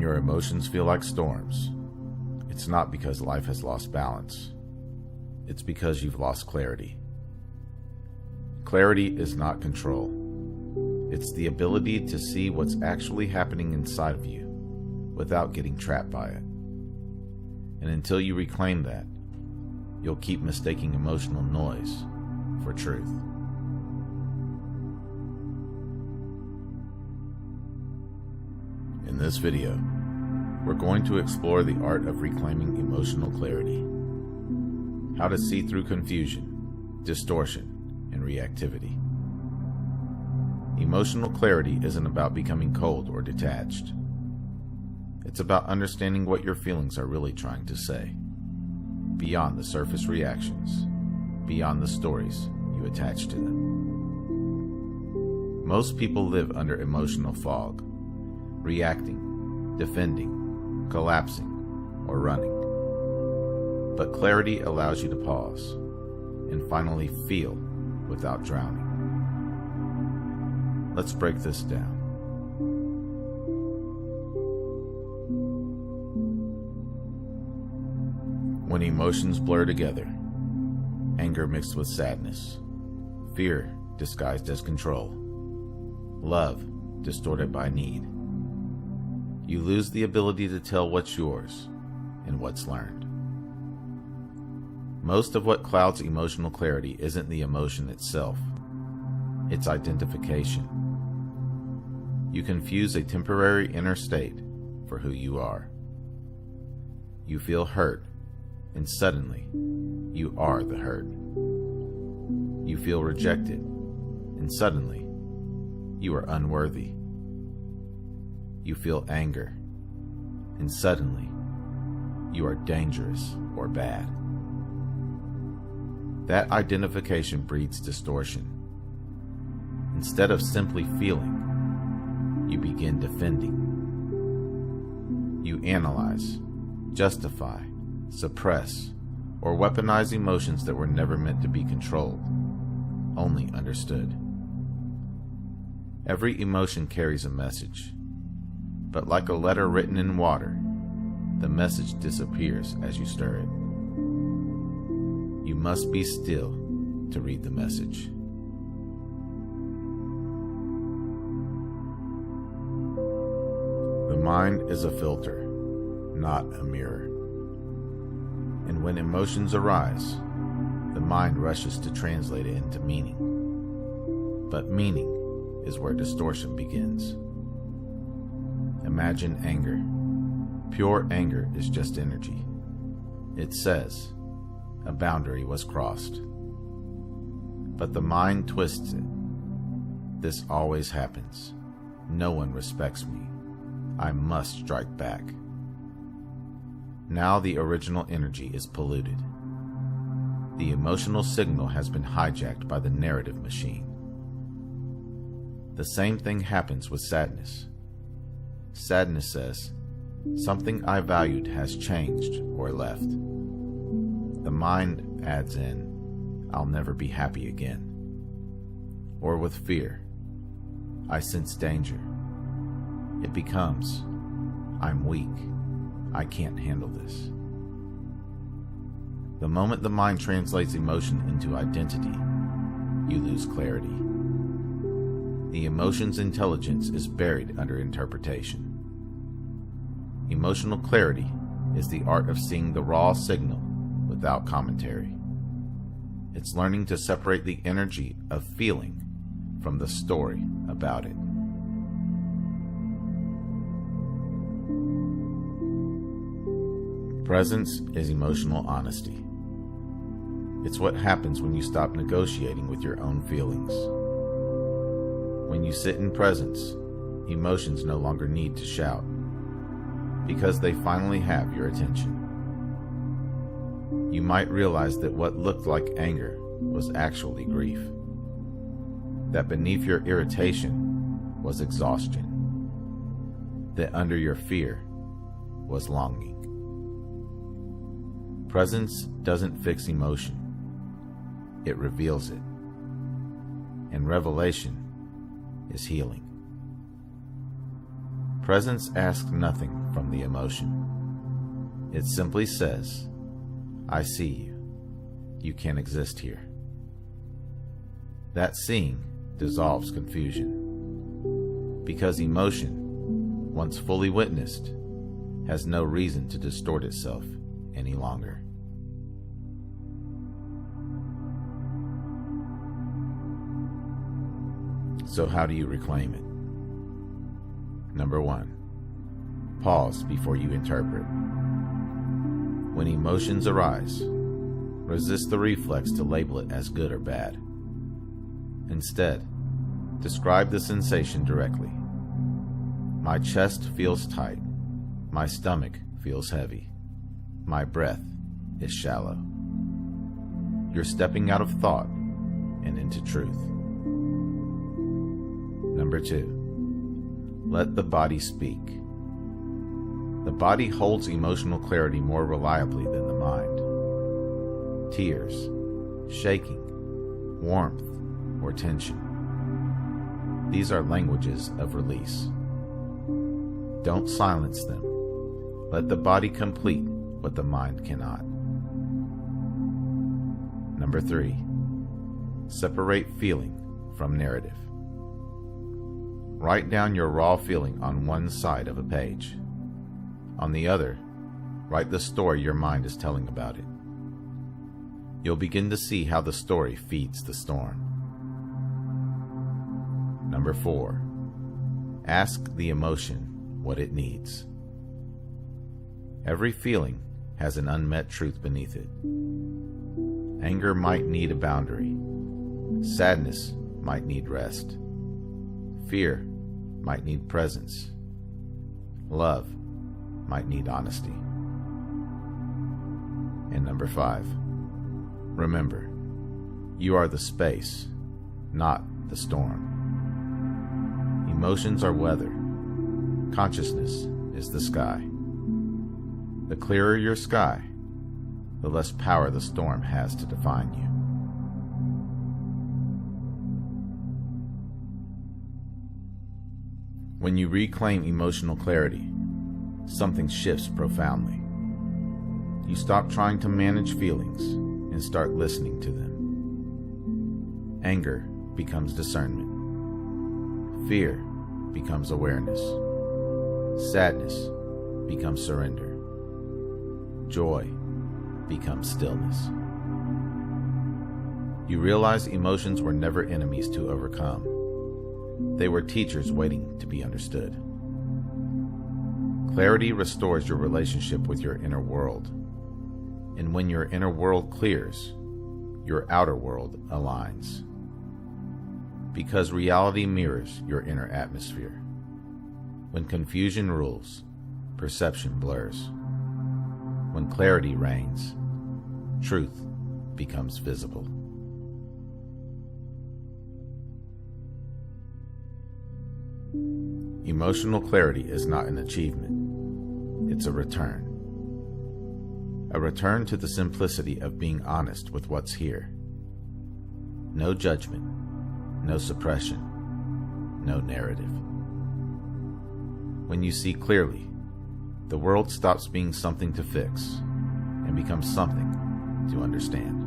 your emotions feel like storms, it's not because life has lost balance. It's because you've lost clarity. Clarity is not control. It's the ability to see what's actually happening inside of you without getting trapped by it. And until you reclaim that, you'll keep mistaking emotional noise for truth. In this video, we're going to explore the art of reclaiming emotional clarity, how to see through confusion, distortion, and reactivity. Emotional clarity isn't about becoming cold or detached. It's about understanding what your feelings are really trying to say, beyond the surface reactions, beyond the stories you attach to them. Most people live under emotional fog, reacting, defending, collapsing, or running. But clarity allows you to pause and finally feel without drowning. Let's break this down. When emotions blur together, anger mixed with sadness, fear disguised as control, love distorted by need, you lose the ability to tell what's yours and what's learned. Most of what clouds emotional clarity isn't the emotion itself, it's identification. You confuse a temporary inner state for who you are. You feel hurt, and suddenly, you are the hurt. You feel rejected, and suddenly, you are unworthy. You feel anger, and suddenly, you are dangerous or bad. That identification breeds distortion. Instead of simply feeling, you begin defending. You analyze, justify, suppress, or weaponize emotions that were never meant to be controlled, only understood. Every emotion carries a message, but like a letter written in water, the message disappears as you stir it. You must be still to read the message. The mind is a filter, not a mirror. And when emotions arise, the mind rushes to translate it into meaning. But meaning is where distortion begins. Imagine anger. Pure anger is just energy. It says, a boundary was crossed. But the mind twists it. This always happens. No one respects me. I must strike back. Now the original energy is polluted. The emotional signal has been hijacked by the narrative machine. The same thing happens with sadness. Sadness says, something I valued has changed or left. The mind adds in, I'll never be happy again. Or with fear, I sense danger. It becomes, I'm weak. I can't handle this. The moment the mind translates emotion into identity, you lose clarity. The emotion's intelligence is buried under interpretation. Emotional clarity is the art of seeing the raw signal without commentary. It's learning to separate the energy of feeling from the story about it. Presence is emotional honesty. It's what happens when you stop negotiating with your own feelings. When you sit in presence, emotions no longer need to shout, because they finally have your attention. You might realize that what looked like anger was actually grief. That beneath your irritation was exhaustion. That under your fear was longing. Presence doesn't fix emotion. It reveals it. And revelation is healing. Presence asks nothing from the emotion. It simply says, I see you. You can't exist here. That seeing dissolves confusion, because emotion, once fully witnessed, has no reason to distort itself any longer. So how do you reclaim it? Number 1, pause before you interpret. When emotions arise, resist the reflex to label it as good or bad. Instead, describe the sensation directly. My chest feels tight. My stomach feels heavy. My breath is shallow. You're stepping out of thought and into truth. Number 2, let the body speak. The body holds emotional clarity more reliably than the mind. Tears, shaking, warmth, or tension. These are languages of release. Don't silence them. Let the body complete what the mind cannot. Number 3, separate feeling from narrative. Write down your raw feeling on one side of a page. On the other, write the story your mind is telling about it. You'll begin to see how the story feeds the storm. Number 4, ask the emotion what it needs. Every feeling has an unmet truth beneath it. Anger might need a boundary. Sadness might need rest. Fear might need presence. Love might need honesty. And number 5, remember, you are the space, not the storm. Emotions are weather. Consciousness is the sky. The clearer your sky, the less power the storm has to define you. When you reclaim emotional clarity, something shifts profoundly. You stop trying to manage feelings and start listening to them. Anger becomes discernment. Fear becomes awareness. Sadness becomes surrender. Joy becomes stillness. You realize emotions were never enemies to overcome. They were teachers waiting to be understood. Clarity restores your relationship with your inner world. And when your inner world clears, your outer world aligns. Because reality mirrors your inner atmosphere. When confusion rules, perception blurs. When clarity reigns, truth becomes visible. Emotional clarity is not an achievement. It's a return. A return to the simplicity of being honest with what's here. No judgment, no suppression, no narrative. When you see clearly, the world stops being something to fix and becomes something to understand.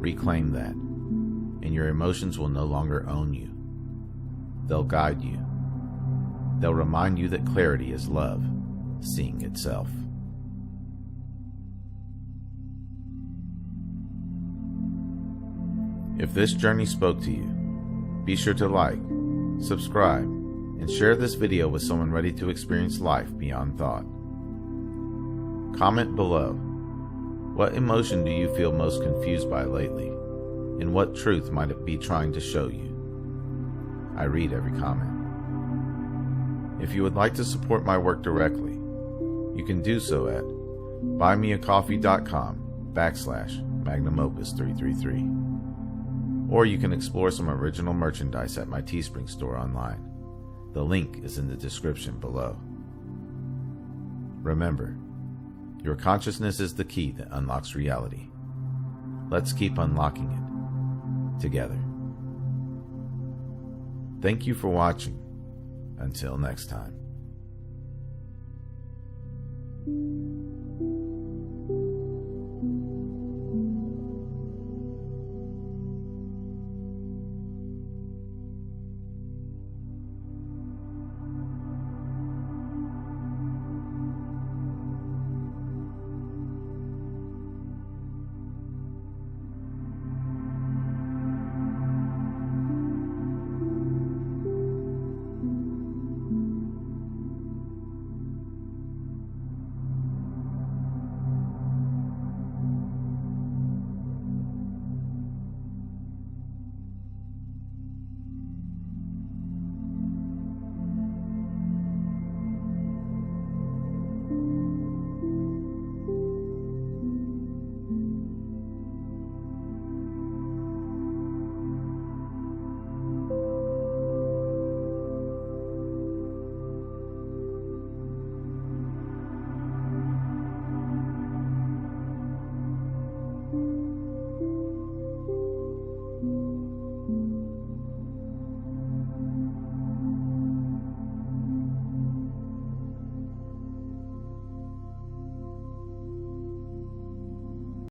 Reclaim that, and your emotions will no longer own you. They'll guide you. They'll remind you that clarity is love, seeing itself. If this journey spoke to you, be sure to like, subscribe, and share this video with someone ready to experience life beyond thought. Comment below. What emotion do you feel most confused by lately? And what truth might it be trying to show you? I read every comment. If you would like to support my work directly, you can do so at buymeacoffee.com/MagnumOpus333. Or you can explore some original merchandise at my Teespring store online. The link is in the description below. Remember, your consciousness is the key that unlocks reality. Let's keep unlocking it together. Thank you for watching. Until next time.